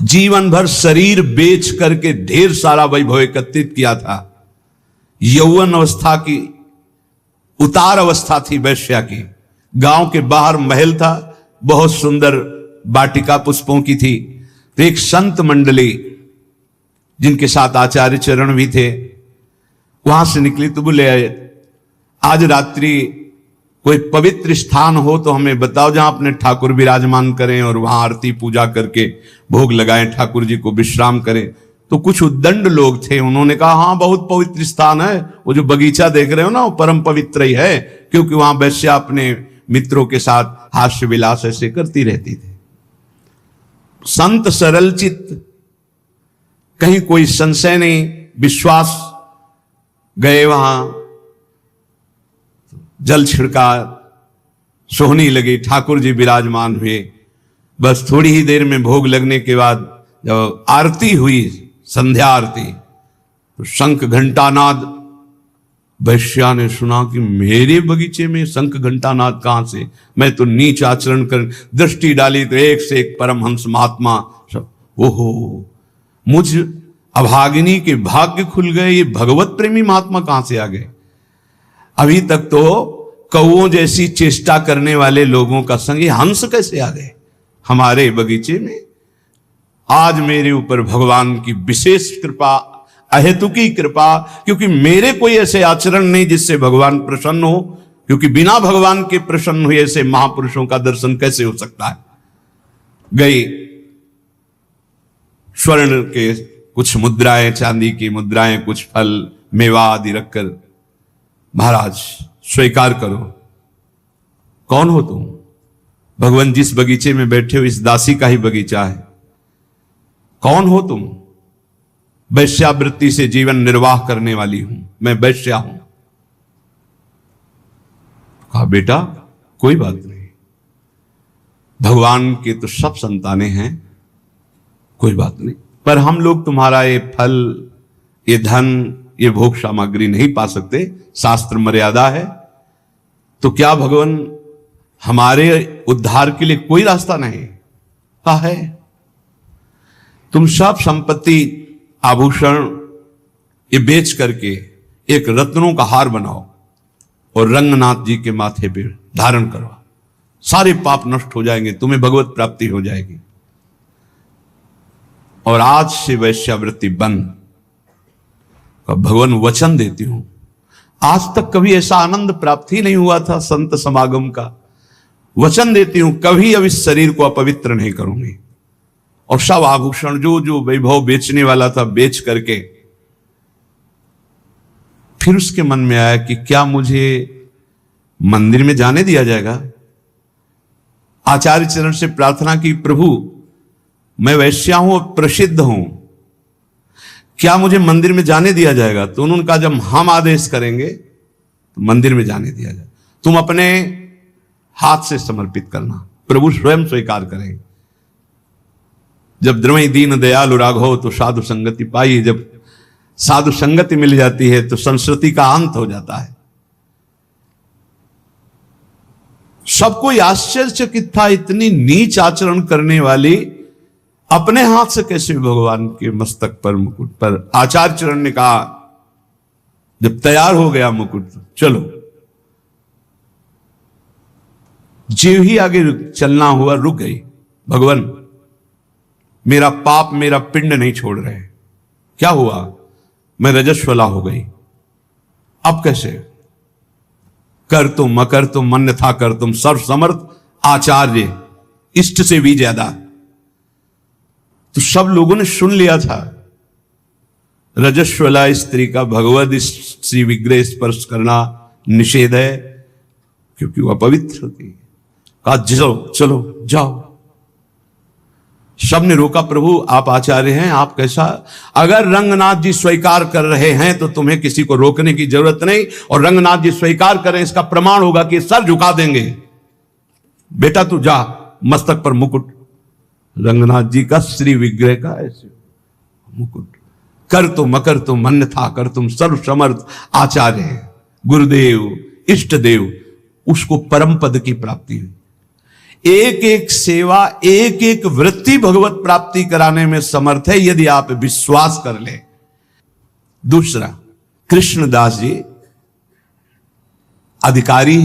जीवन भर शरीर बेच करके ढेर सारा वैभव एकत्रित किया था। यौवन अवस्था की उतार अवस्था थी वैश्या की। गांव के बाहर महल था, बहुत सुंदर वाटिका पुष्पों की थी। तो एक संत मंडली जिनके साथ आचार्य चरण भी थे, वहां से निकली तो बोले आज रात्रि कोई पवित्र स्थान हो तो हमें बताओ जहां अपने ठाकुर विराजमान करें और वहां आरती पूजा करके भोग लगाएं, ठाकुर जी को विश्राम करें। तो कुछ उद्दंड लोग थे, उन्होंने कहा हाँ बहुत पवित्र स्थान है, वो जो बगीचा देख रहे हो ना वो परम पवित्र ही है, क्योंकि वहां वैश्या अपने मित्रों के साथ हास्य विलास ऐसे करती रहती थी। संत सरल चित्त, कहीं कोई संशय नहीं, विश्वास, गए वहां, जल छिड़का, सोहनी लगी, ठाकुर जी विराजमान हुए। बस थोड़ी ही देर में भोग लगने के बाद जब आरती हुई, संध्या आरती, तो शंख घंटानाद, वैश्या ने सुना कि मेरे बगीचे में शंख घंटानाद कहां से, मैं तो नीच आचरण कर दृष्टि डाली तो एक से एक परमहंस महात्मा सब, ओहो मुझ अभागिनी के भाग्य खुल गए, ये भगवत प्रेमी महात्मा कहां से आ गए। अभी तक तो कौओं जैसी चेष्टा करने वाले लोगों का संग ये हंस कैसे आ गए हमारे बगीचे में। आज मेरे ऊपर भगवान की विशेष कृपा, अहेतुकी कृपा, क्योंकि मेरे कोई ऐसे आचरण नहीं जिससे भगवान प्रसन्न हो, क्योंकि बिना भगवान के प्रसन्न हुए ऐसे महापुरुषों का दर्शन कैसे हो सकता है। गई स्वर्ण के कुछ मुद्राएं, चांदी की मुद्राएं, कुछ फल मेवा आदि रखकर, महाराज स्वीकार करो। कौन हो तुम? भगवान जिस बगीचे में बैठे हो इस दासी का ही बगीचा है। कौन हो तुम? वैश्यावृत्ति से जीवन निर्वाह करने वाली हूं, मैं वैश्या हूं। कहा बेटा कोई बात नहीं, भगवान के तो सब संतानें हैं, कोई बात नहीं, पर हम लोग तुम्हारा ये फल, ये धन, ये भोग सामग्री नहीं पा सकते, शास्त्र मर्यादा है। तो क्या भगवान हमारे उद्धार के लिए कोई रास्ता नहीं? कहा है, तुम सब संपत्ति, आभूषण ये बेच करके एक रत्नों का हार बनाओ और रंगनाथ जी के माथे पे धारण करो, सारे पाप नष्ट हो जाएंगे, तुम्हें भगवत प्राप्ति हो जाएगी। और आज से वैश्यावृत्ति बंद। भगवान वचन देती हूं, आज तक कभी ऐसा आनंद प्राप्त ही नहीं हुआ था संत समागम का। वचन देती हूं कभी अब इस शरीर को अपवित्र नहीं करूंगी। और सब आभूषण जो जो वैभव बेचने वाला था बेच करके, फिर उसके मन में आया कि क्या मुझे मंदिर में जाने दिया जाएगा। आचार्य चरण से प्रार्थना की, प्रभु मैं वैश्या हूं, प्रसिद्ध हूं, क्या मुझे मंदिर में जाने दिया जाएगा? तो उन्होंने कहा जब हम आदेश करेंगे तो मंदिर में जाने दिया जाए, तुम अपने हाथ से समर्पित करना, प्रभु स्वयं स्वीकार करेंगे। जब द्रवई दीन दयालु राघव तो साधु संगति पाई, जब साधु संगति मिल जाती है तो संस्कृति का अंत हो जाता है। सबको आश्चर्यचकित था, इतनी नीच आचरण करने वाली अपने हाथ से कैसे भगवान के मस्तक पर, मुकुट पर। आचार्य चरण ने कहा जब तैयार हो गया मुकुट, चलो। जीव ही आगे चलना हुआ, रुक गई। भगवान मेरा पाप, मेरा पिंड नहीं छोड़ रहे, क्या हुआ? मैं रजस्वला हो गई, अब कैसे? कर तुम मकर तुम मन था कर तुम, सर्व समर्थ आचार्य, इष्ट से भी ज्यादा। तो सब लोगों ने सुन लिया था, रजस्वला स्त्री का भगवद श्री विग्रह स्पर्श करना निषेध है, क्योंकि वह पवित्र होती है। कहा चलो चलो जाओ। सबने रोका, प्रभु आप आचार्य हैं, आप कैसा? अगर रंगनाथ जी स्वीकार कर रहे हैं तो तुम्हें किसी को रोकने की जरूरत नहीं, और रंगनाथ जी स्वीकार करें इसका प्रमाण होगा कि सर झुका देंगे। बेटा तू जा, मस्तक पर मुकुट, रंगनाथ जी का श्री विग्रह का ऐसे मुकुट। कर तो मकर तो मन था कर तुम सर्व समर्थ आचार्य, गुरुदेव इष्ट देव, उसको परम पद की प्राप्ति हुई। एक एक सेवा, एक एक वृत्ति भगवत प्राप्ति कराने में समर्थ है, यदि आप विश्वास कर ले। दूसरा, कृष्णदास जी अधिकारी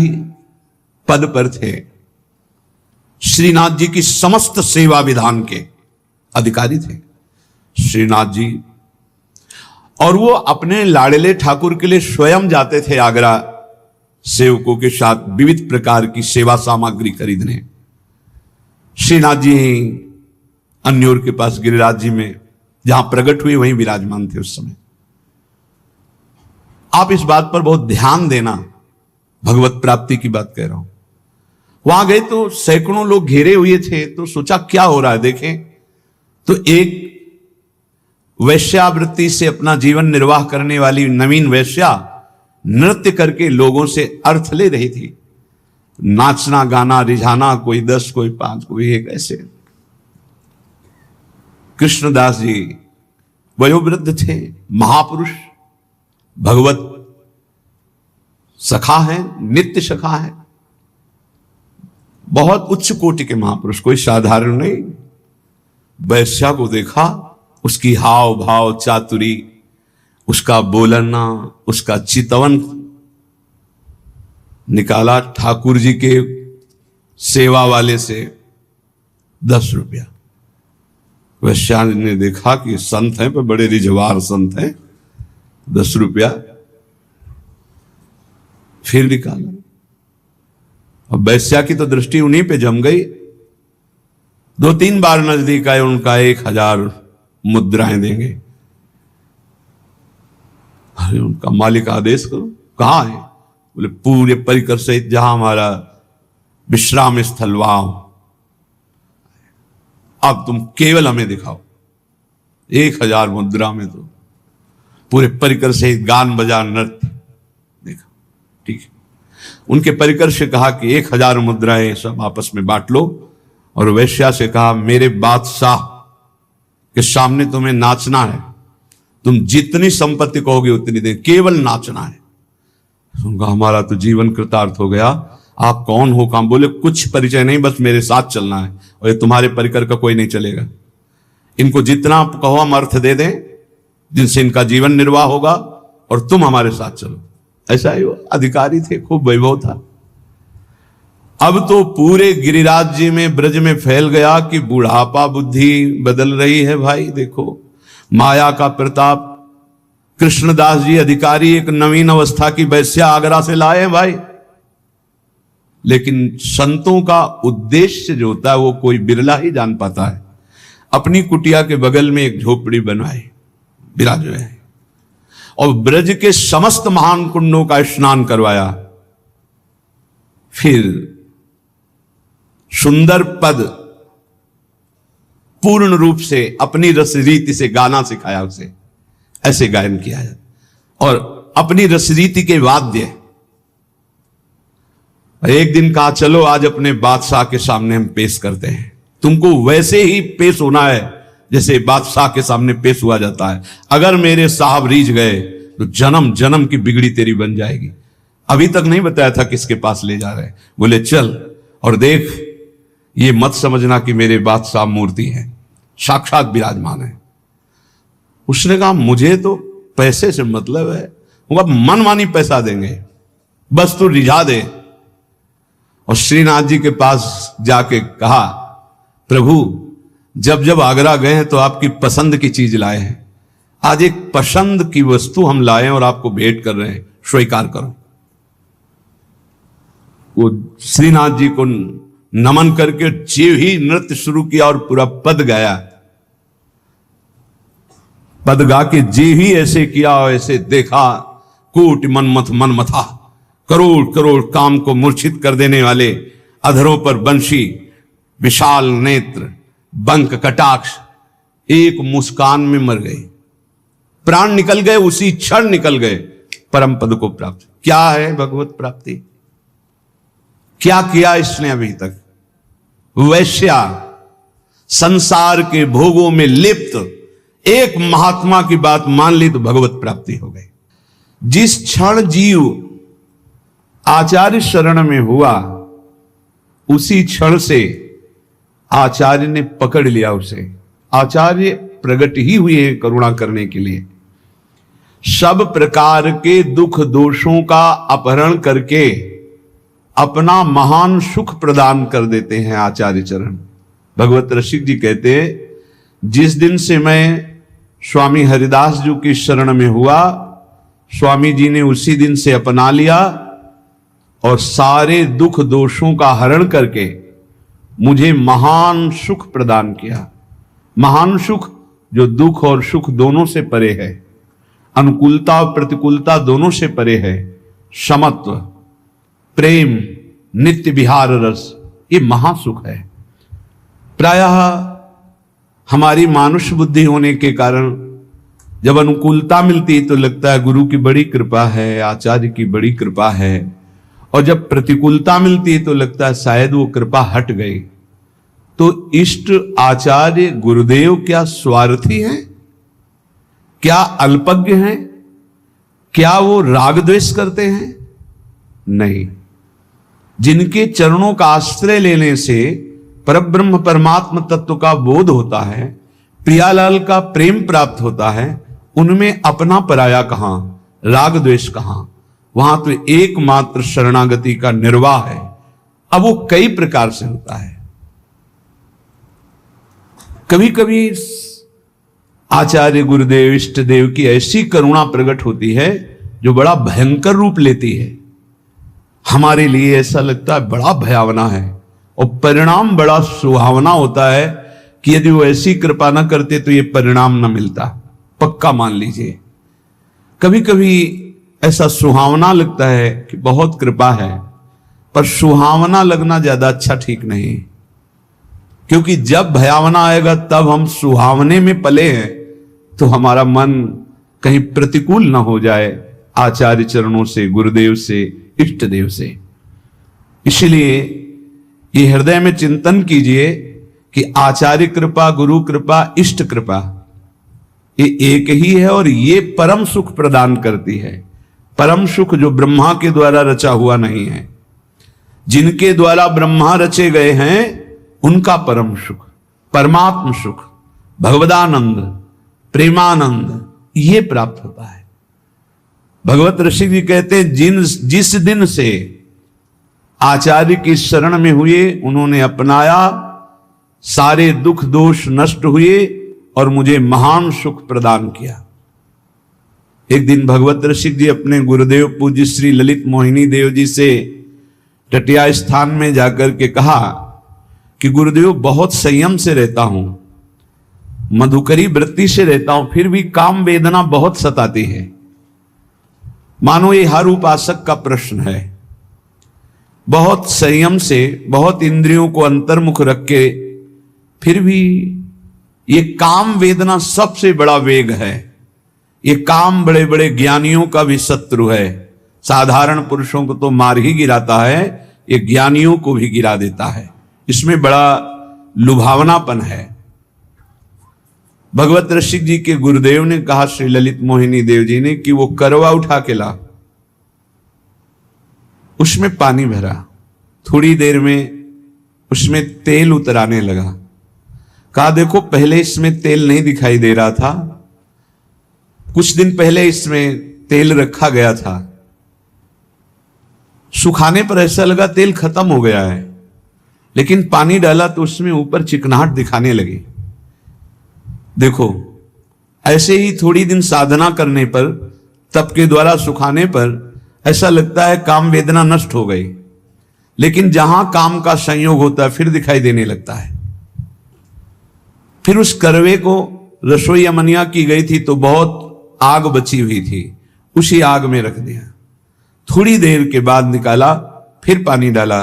पद पर थे, श्रीनाथ जी की समस्त सेवा विधान के अधिकारी थे श्रीनाथ जी, और वो अपने लाडले ठाकुर के लिए स्वयं जाते थे आगरा सेवकों के साथ विविध प्रकार की सेवा सामग्री खरीदने। श्रीनाथ जी अन्योर के पास गिरिराज जी में जहां प्रकट हुए वहीं विराजमान थे उस समय। आप इस बात पर बहुत ध्यान देना, भगवत प्राप्ति की बात कह रहा हूं। वहां गए तो सैकड़ों लोग घेरे हुए थे, तो सोचा क्या हो रहा है देखें। तो एक वैश्यावृत्ति से अपना जीवन निर्वाह करने वाली नवीन वैश्या नृत्य करके लोगों से अर्थ ले रही थी। नाचना गाना रिझाना, कोई 10 कोई 5 कोई 1 ऐसे। कृष्णदास जी वयोवृद्ध थे, महापुरुष, भगवत सखा है, नित्य सखा है, बहुत उच्च कोटि के महापुरुष, कोई साधारण नहीं। वैश्या को देखा, उसकी हाव भाव चातुरी, उसका बोलना, उसका चितवन निकाला ठाकुर जी के सेवा वाले से 10 रुपया। वैश्या ने देखा कि संत हैं, पर बड़े रिझवार संत हैं, 10 रुपया फिर निकाला। अब वैश्या की तो दृष्टि उन्हीं पे जम गई। 2-3 बार नजदीक आए, उनका 1000 मुद्राएं देंगे। अरे उनका मालिक आदेश करो, कहां है? बोले पूरे परिकर सहित जहां हमारा विश्राम स्थल वहां, अब तुम केवल हमें दिखाओ। 1000 मुद्रा में तो पूरे परिकर सहित गान बजा नृत्य देखा। ठीक है, उनके परिकर से कहा कि 1000 मुद्राएं सब आपस में बांट लो, और वैश्या से कहा मेरे बादशाह के सामने तुम्हें नाचना है, तुम जितनी संपत्ति कहोगे उतनी दे, केवल नाचना है। उनका हमारा तो जीवन कृतार्थ हो गया। आप कौन हो? काम बोले कुछ परिचय नहीं, बस मेरे साथ चलना है, और ये तुम्हारे परिकर का कोई नहीं चलेगा। इनको जितना कहो हम अर्थ दे दें, जिनसे इनका जीवन निर्वाह होगा, और तुम हमारे साथ चलो। ऐसा ही वो अधिकारी थे, खूब वैभव था। अब तो पूरे गिरिराज जी में, ब्रज में फैल गया कि बुढ़ापा बुद्धि बदल रही है। भाई देखो माया का प्रताप। कृष्णदास जी अधिकारी एक नवीन अवस्था की वैश्या आगरा से लाए हैं भाई, लेकिन संतों का उद्देश्य जो होता है वो कोई बिरला ही जान पाता है। अपनी कुटिया के बगल में एक झोपड़ी बनवाई, विराजे है, और ब्रज के समस्त महान कुंडों का स्नान करवाया। फिर सुंदर पद पूर्ण रूप से अपनी रस रीति से गाना सिखाया, उसे ऐसे गायन किया है, और अपनी रस रीति के वाद्य। एक दिन कहा चलो आज अपने बादशाह के सामने हम पेश करते हैं, तुमको वैसे ही पेश होना है जैसे बादशाह के सामने पेश हुआ जाता है। अगर मेरे साहब रीझ गए तो जन्म जन्म की बिगड़ी तेरी बन जाएगी। अभी तक नहीं बताया था किसके पास ले जा रहे। बोले चल और देख, ये मत समझना कि मेरे बादशाह मूर्ति है, साक्षात विराजमान है। उसने कहा मुझे तो पैसे से मतलब है, मनमानी पैसा देंगे, बस तू रिझा दे। और श्रीनाथ जी के पास जाके कहा प्रभु जब जब आगरा गए हैं तो आपकी पसंद की चीज लाए हैं, आज एक पसंद की वस्तु हम लाए और आपको भेंट कर रहे हैं, स्वीकार करो। वो श्रीनाथ जी को नमन करके जीव ही नृत्य शुरू किया और पूरा पद गाया। पद गा के जीव ही ऐसे किया, ऐसे देखा, कोटि मनमथ मनमथा, करोड़ करोड़ काम को मूर्छित कर देने वाले अधरों पर बंशी, विशाल नेत्र, बंक कटाक्ष, एक मुस्कान में मर गए, प्राण निकल गए, उसी क्षण निकल गए, परम पद को प्राप्त। क्या है भगवत प्राप्ति? क्या किया इसने अभी तक? वैश्या, संसार के भोगों में लिप्त एक महात्मा की बात मान ली तो भगवत प्राप्ति हो गई। जिस क्षण जीव आचार्य शरण में हुआ उसी क्षण से आचार्य ने पकड़ लिया उसे। आचार्य प्रकट ही हुए करुणा करने के लिए। सब प्रकार के दुख दोषों का अपहरण करके अपना महान सुख प्रदान कर देते हैं आचार्य चरण। भगवत रसिक जी कहते हैं, जिस दिन से मैं स्वामी हरिदास जी की शरण में हुआ, स्वामी जी ने उसी दिन से अपना लिया और सारे दुख दोषों का हरण करके मुझे महान सुख प्रदान किया। महान सुख जो दुख और सुख दोनों से परे है, अनुकूलता और प्रतिकूलता दोनों से परे है, समत्व, प्रेम, नित्य विहार रस, ये महासुख है। प्रायः हमारी मानुष बुद्धि होने के कारण जब अनुकूलता मिलती है तो लगता है गुरु की बड़ी कृपा है, आचार्य की बड़ी कृपा है, और जब प्रतिकूलता मिलती है तो लगता है शायद वो कृपा हट गई। तो इष्ट आचार्य गुरुदेव क्या स्वार्थी हैं? क्या अल्पज्ञ हैं? क्या वो राग द्वेष करते हैं? नहीं। जिनके चरणों का आश्रय लेने से परब्रह्म परमात्म तत्व का बोध होता है, प्रियालाल का प्रेम प्राप्त होता है, उनमें अपना पराया कहां, राग द्वेष कहां? वहां तो एकमात्र शरणागति का निर्वाह है। अब वो कई प्रकार से होता है। कभी कभी आचार्य गुरुदेव इष्ट देव की ऐसी करुणा प्रकट होती है जो बड़ा भयंकर रूप लेती है। हमारे लिए ऐसा लगता है बड़ा भयावना है, और परिणाम बड़ा सुहावना होता है कि यदि वो ऐसी कृपा ना करते तो ये परिणाम ना मिलता। पक्का मान लीजिए, कभी कभी ऐसा सुहावना लगता है कि बहुत कृपा है, पर सुहावना लगना ज्यादा अच्छा ठीक नहीं, क्योंकि जब भयावना आएगा तब हम सुहावने में पले हैं तो हमारा मन कहीं प्रतिकूल ना हो जाए आचार्य चरणों से, गुरुदेव से, इष्ट देव से। इसलिए ये हृदय में चिंतन कीजिए कि आचार्य कृपा, गुरु कृपा, इष्ट कृपा ये एक ही है, और ये परम सुख प्रदान करती है। परम सुख जो ब्रह्मा के द्वारा रचा हुआ नहीं है। जिनके द्वारा ब्रह्मा रचे गए हैं उनका परम सुख, परमात्म सुख, भगवदानंद, प्रेमानंद ये प्राप्त होता है। भगवत ऋषि जी कहते हैं, जिस दिन से आचार्य की शरण में हुए उन्होंने अपनाया, सारे दुख दोष नष्ट हुए और मुझे महान सुख प्रदान किया। एक दिन भगवत ऋषि जी अपने गुरुदेव पूज्य श्री ललित मोहिनी देव जी से टटिया स्थान में जाकर के कहा कि गुरुदेव बहुत संयम से रहता हूं, मधुकरी वृत्ति से रहता हूं, फिर भी काम वेदना बहुत सताती है। मानो ये हर उपासक का प्रश्न है। बहुत संयम से, बहुत इंद्रियों को अंतर्मुख रख के, फिर भी ये काम वेदना सबसे बड़ा वेग है। ये काम बड़े बड़े ज्ञानियों का भी शत्रु है। साधारण पुरुषों को तो मार ही गिराता है, ये ज्ञानियों को भी गिरा देता है। इसमें बड़ा लुभावनापन है। भगवत ऋषिक जी के गुरुदेव ने कहा श्री ललित मोहिनी देव जी ने कि वो करवा उठा के ला, उसमें पानी भरा, थोड़ी देर में उसमें तेल उतराने लगा। कहा देखो पहले इसमें तेल नहीं दिखाई दे रहा था, कुछ दिन पहले इसमें तेल रखा गया था, सुखाने पर ऐसा लगा तेल खत्म हो गया है, लेकिन पानी डाला तो उसमें ऊपर चिकनाहट दिखाने लगी। देखो ऐसे ही थोड़ी दिन साधना करने पर, तप के द्वारा सुखाने पर ऐसा लगता है काम वेदना नष्ट हो गई, लेकिन जहां काम का संयोग होता है फिर दिखाई देने लगता है। फिर उस करवे को रसोई अमनिया की गई थी तो बहुत आग बची हुई थी, उसी आग में रख दिया। थोड़ी देर के बाद निकाला, फिर पानी डाला,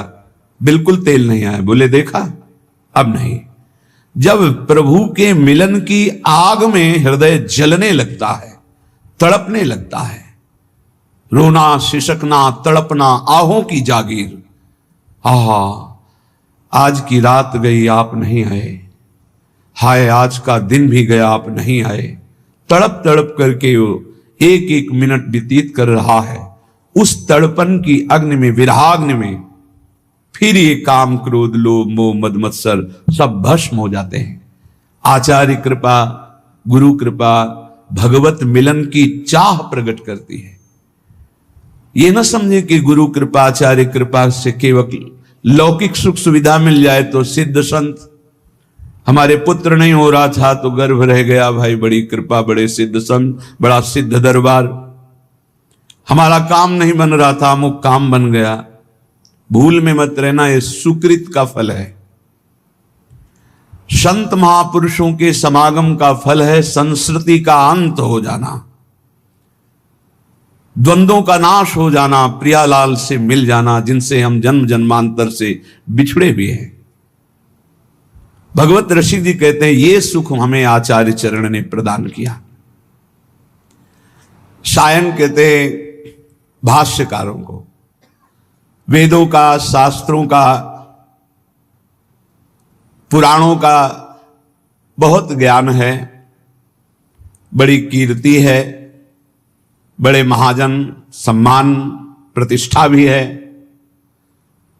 बिल्कुल तेल नहीं आया। बोले देखा अब नहीं। जब प्रभु के मिलन की आग में हृदय जलने लगता है, तड़पने लगता है, रोना, सिसकना, तड़पना, आहों की जागीर, आहा आज की रात गई आप नहीं आए, हाय आज का दिन भी गया आप नहीं आए, तड़प तड़प करके वो एक एक मिनट व्यतीत कर रहा है। उस तड़पन की अग्नि में, विरहाग्नि में फिर ये काम क्रोध लोभ मोह मद मत्सर सब भस्म हो जाते हैं। आचार्य कृपा, गुरु कृपा भगवत मिलन की चाह प्रकट करती है। ये न समझे कि गुरु कृपा आचार्य कृपा से केवल लौकिक सुख सुविधा मिल जाए तो सिद्ध संत। हमारे पुत्र नहीं हो रहा था तो गर्भ रह गया, भाई बड़ी कृपा, बड़े सिद्ध संत, बड़ा सिद्ध दरबार। हमारा काम नहीं बन रहा था, अमुक काम बन गया। भूल में मत रहना, ये सुकृत का फल है। संत महापुरुषों के समागम का फल है संस्कृति का अंत हो जाना, द्वंद्वों का नाश हो जाना, प्रियालाल से मिल जाना जिनसे हम जन्म जन्मांतर से बिछड़े हुए हैं। भगवत ऋषि जी कहते हैं ये सुख हमें आचार्य चरण ने प्रदान किया। सायन कहते हैं भाष्यकारों को, वेदों का, शास्त्रों का, पुराणों का बहुत ज्ञान है, बड़ी कीर्ति है, बड़े महाजन सम्मान प्रतिष्ठा भी है,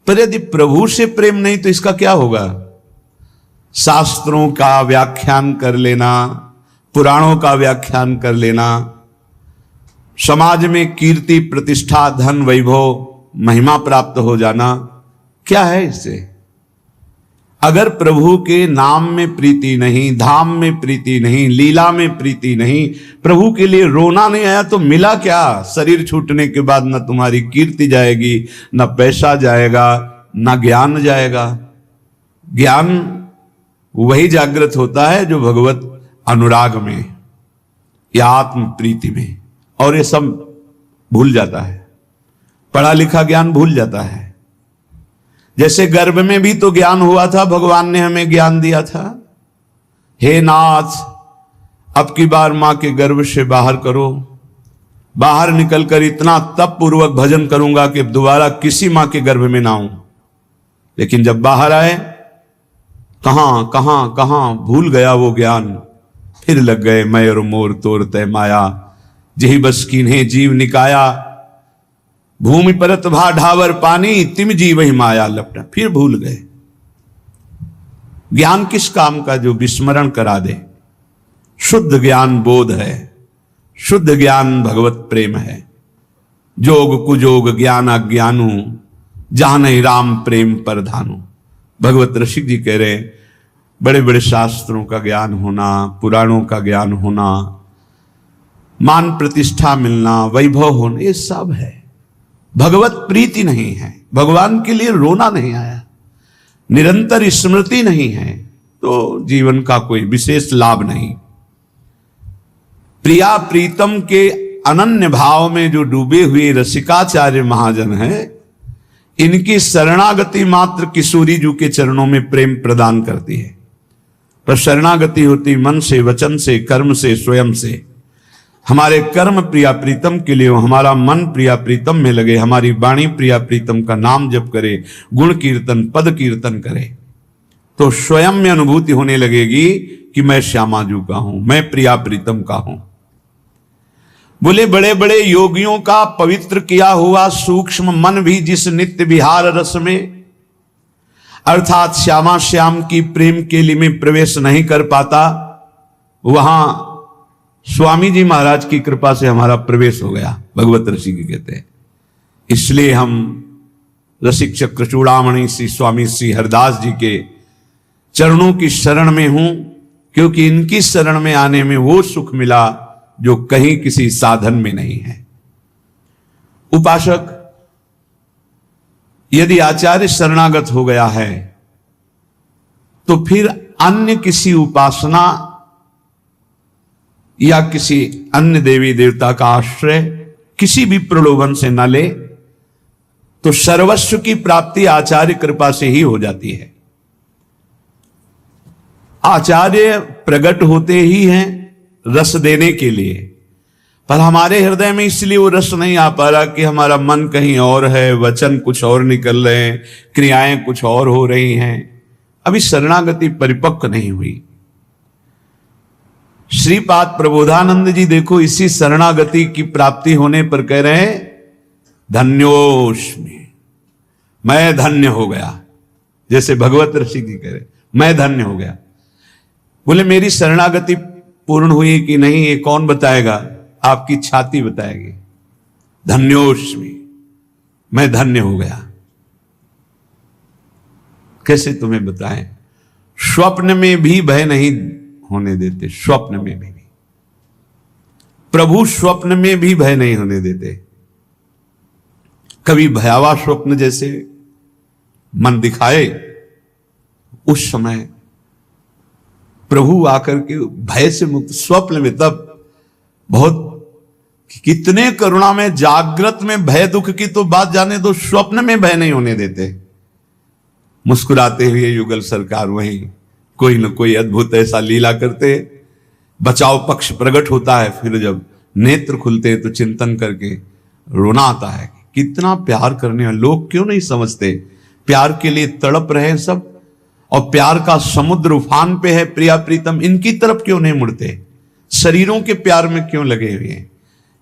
पर यदि प्रभु से प्रेम नहीं तो इसका क्या होगा? शास्त्रों का व्याख्यान कर लेना, पुराणों का व्याख्यान कर लेना, समाज में कीर्ति प्रतिष्ठा धन वैभव महिमा प्राप्त हो जाना, क्या है इससे? अगर प्रभु के नाम में प्रीति नहीं, धाम में प्रीति नहीं, लीला में प्रीति नहीं, प्रभु के लिए रोना नहीं आया तो मिला क्या? शरीर छूटने के बाद न तुम्हारी कीर्ति जाएगी, न पैसा जाएगा, न ज्ञान जाएगा। ज्ञान वही जागृत होता है जो भगवत अनुराग में या आत्म प्रीति में, और ये सब भूल जाता है, पढ़ा लिखा ज्ञान भूल जाता है। जैसे गर्भ में भी तो ज्ञान हुआ था, भगवान ने हमें ज्ञान दिया था, हे नाथ अब की बार मां के गर्भ से बाहर करो, बाहर निकलकर इतना तप पूर्वक भजन करूंगा कि दोबारा किसी मां के गर्भ में ना आऊं। लेकिन जब बाहर आए कहां कहां कहां भूल गया वो ज्ञान, फिर लग गए मैं और मोर तोर तय माया, जही बस कीन्हे जीव निकाया, भूमि परत भा ढावर पानी, तिम जीव ही माया लपटा। फिर भूल गए। ज्ञान किस काम का? जो विस्मरण करा दे। शुद्ध ज्ञान बोध है, शुद्ध ज्ञान भगवत प्रेम है। जोग कुजोग ज्ञान अज्ञानु, जहां नहीं राम प्रेम पर धानु। भगवत ऋषि जी कह रहे हैं बड़े बड़े शास्त्रों का ज्ञान होना, पुराणों का ज्ञान होना, मान प्रतिष्ठा मिलना, वैभव होना, ये सब है, भगवत प्रीति नहीं है, भगवान के लिए रोना नहीं आया, निरंतर स्मृति नहीं है, तो जीवन का कोई विशेष लाभ नहीं। प्रिया प्रीतम के अनन्य भाव में जो डूबे हुए रसिकाचार्य महाजन हैं, इनकी शरणागति मात्र किशोरी जी के चरणों में प्रेम प्रदान करती है। पर शरणागति होती मन से, वचन से, कर्म से, स्वयं से। हमारे कर्म प्रिया प्रीतम के लिए, हमारा मन प्रिया प्रीतम में लगे, हमारी वाणी प्रिया प्रीतम का नाम जप करे, गुण कीर्तन पद कीर्तन करे, तो स्वयं में अनुभूति होने लगेगी कि मैं श्यामाजू का हूं, मैं प्रिया प्रीतम का हूं। बोले बड़े बड़े योगियों का पवित्र किया हुआ सूक्ष्म मन भी जिस नित्य विहार रस में, अर्थात श्यामा श्याम की प्रेम केली में प्रवेश नहीं कर पाता, वहां स्वामी जी महाराज की कृपा से हमारा प्रवेश हो गया। भगवत ऋषि की कहते हैं। इसलिए हम रसिक चक्र चूड़ामणि श्री स्वामी श्री हरदास जी के चरणों की शरण में हूं, क्योंकि इनकी शरण में आने में वो सुख मिला जो कहीं किसी साधन में नहीं है। उपासक यदि आचार्य शरणागत हो गया है तो फिर अन्य किसी उपासना या किसी अन्य देवी देवता का आश्रय किसी भी प्रलोभन से न ले, तो सर्वस्व की प्राप्ति आचार्य कृपा से ही हो जाती है। आचार्य प्रकट होते ही हैं रस देने के लिए, पर हमारे हृदय में इसलिए वो रस नहीं आ पा रहा कि हमारा मन कहीं और है, वचन कुछ और निकल रहे हैं, क्रियाएं कुछ और हो रही हैं, अभी शरणागति परिपक्व नहीं हुई। श्रीपाद प्रबोधानंद जी देखो इसी शरणागति की प्राप्ति होने पर कह रहे हैं धन्योस्मि, मैं धन्य हो गया, जैसे भगवत ऋषि जी कह रहे, मैं धन्य हो गया। बोले मेरी शरणागति पूर्ण हुई कि नहीं ये कौन बताएगा? आपकी छाती बताएगी। धन्योस्मि, मैं धन्य हो गया। कैसे तुम्हें बताएं? स्वप्न में भी भय नहीं होने देते, स्वप्न में भी प्रभु स्वप्न में भी भय नहीं होने देते। कभी भयावह स्वप्न जैसे मन दिखाए, उस समय प्रभु आकर के भय से मुक्त, स्वप्न में तब बहुत कितने करुणा में, जागृत में भय दुख की तो बात जाने दो, स्वप्न में भय नहीं होने देते। मुस्कुराते हुए युगल सरकार वहीं कोई न कोई अद्भुत ऐसा लीला करते, बचाव पक्ष प्रकट होता है, फिर जब नेत्र खुलते तो चिंतन करके रोना आता है। कितना प्यार करने वाले लोग क्यों नहीं समझते? प्यार के लिए तड़प रहे सब, और प्यार का समुद्र उफान पे है, प्रिया प्रीतम इनकी तरफ क्यों नहीं मुड़ते? शरीरों के प्यार में क्यों लगे हुए हैं?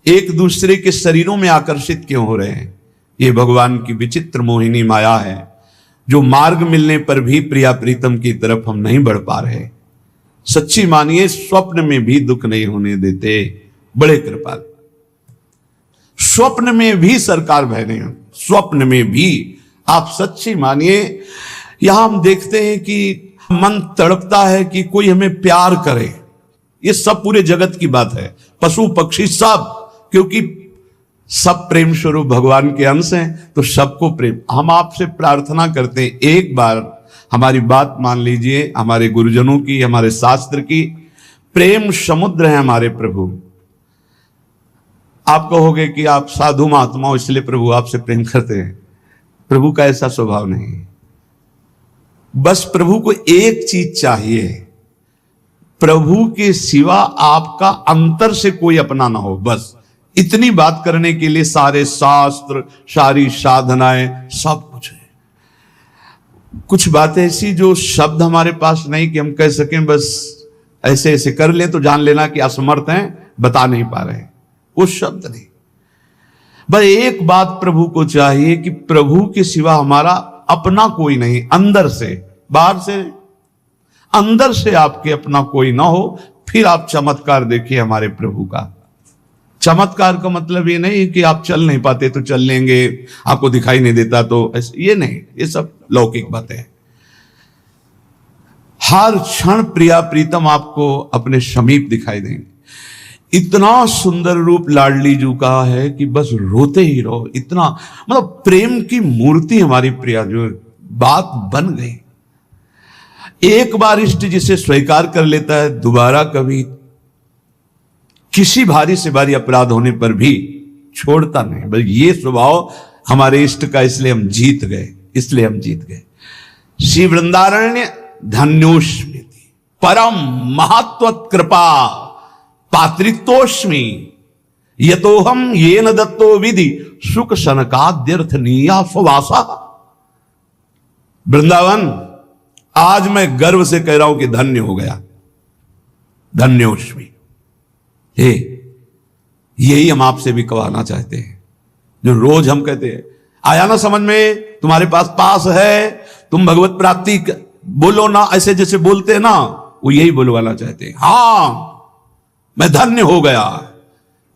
एक दूसरे के शरीरों में आकर्षित क्यों हो रहे हैं? ये भगवान की विचित्र मोहिनी माया है, जो मार्ग मिलने पर भी प्रिया प्रीतम की तरफ हम नहीं बढ़ पा रहे। सच्ची मानिए, स्वप्न में भी दुख नहीं होने देते, बड़े कृपाल। स्वप्न में भी सरकार भय नहीं हो, स्वप्न में भी आप सच्ची मानिए। यहां हम देखते हैं कि मन तड़पता है कि कोई हमें प्यार करे। ये सब पूरे जगत की बात है, पशु पक्षी सब, क्योंकि सब प्रेम स्वरूप भगवान के अंश हैं, तो सबको प्रेम। हम आपसे प्रार्थना करते हैं, एक बार हमारी बात मान लीजिए, हमारे गुरुजनों की, हमारे शास्त्र की, प्रेम समुद्र है हमारे प्रभु। आप कहोगे कि आप साधु महात्मा हो इसलिए प्रभु आपसे प्रेम करते हैं। प्रभु का ऐसा स्वभाव नहीं है। बस प्रभु को एक चीज चाहिए, प्रभु के सिवा आपका अंतर से कोई अपना ना हो। बस इतनी बात करने के लिए सारे शास्त्र, सारी साधनाएं, सब कुछ है। कुछ बातें ऐसी जो शब्द हमारे पास नहीं कि हम कह सकें, बस ऐसे ऐसे कर लें तो जान लेना कि असमर्थ हैं, बता नहीं पा रहे हैं, वो शब्द नहीं। बस एक बात प्रभु को चाहिए कि प्रभु के सिवा हमारा अपना कोई नहीं, अंदर से, बाहर से, अंदर से आपके अपना कोई ना हो। फिर आप चमत्कार देखिए हमारे प्रभु का। चमत्कार का मतलब ये नहीं कि आप चल नहीं पाते तो चल लेंगे, आपको दिखाई नहीं देता तो ऐसे, ये नहीं, ये सब लौकिक बातें हैं। हर क्षण प्रिया प्रीतम आपको अपने समीप दिखाई देंगे। इतना सुंदर रूप लाडली जू का है कि बस रोते ही रहो। इतना मतलब प्रेम की मूर्ति हमारी प्रिया जो, बात बन गई। एक बार इष्ट जिसे स्वीकार कर लेता है, दोबारा कभी किसी भारी से भारी अपराध होने पर भी छोड़ता नहीं। बल्कि ये स्वभाव हमारे इष्ट का, इसलिए हम जीत गए, इसलिए हम जीत गए। श्री वृंदारण्य धन्योस्मि परम महत्व कृपा पात्रित्वोस्मि यतोहम येन दत्तो विधि सुख सनकाद्यर्थनीया स्ववासा। वृंदावन, आज मैं गर्व से कह रहा हूं कि धन्य हो गया, धन्योस्मि। हे, यही हम आपसे भी कहना चाहते हैं। जो रोज हम कहते हैं, आया ना समझ में, तुम्हारे पास है, तुम भगवत प्राप्ति बोलो ना, ऐसे जैसे बोलते हैं ना, वो यही बोलवाना चाहते हैं। हां, मैं धन्य हो गया,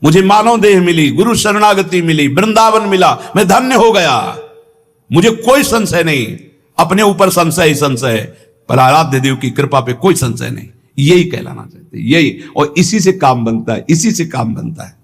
मुझे मानव देह मिली, गुरु शरणागति मिली, वृंदावन मिला, मैं धन्य हो गया। मुझे कोई संशय नहीं, अपने ऊपर संशय ही संशय है, पर आराध्य देव की कृपा पे कोई संशय नहीं। यही कहलाना चाहते, यही, और इसी से काम बनता है, इसी से काम बनता है।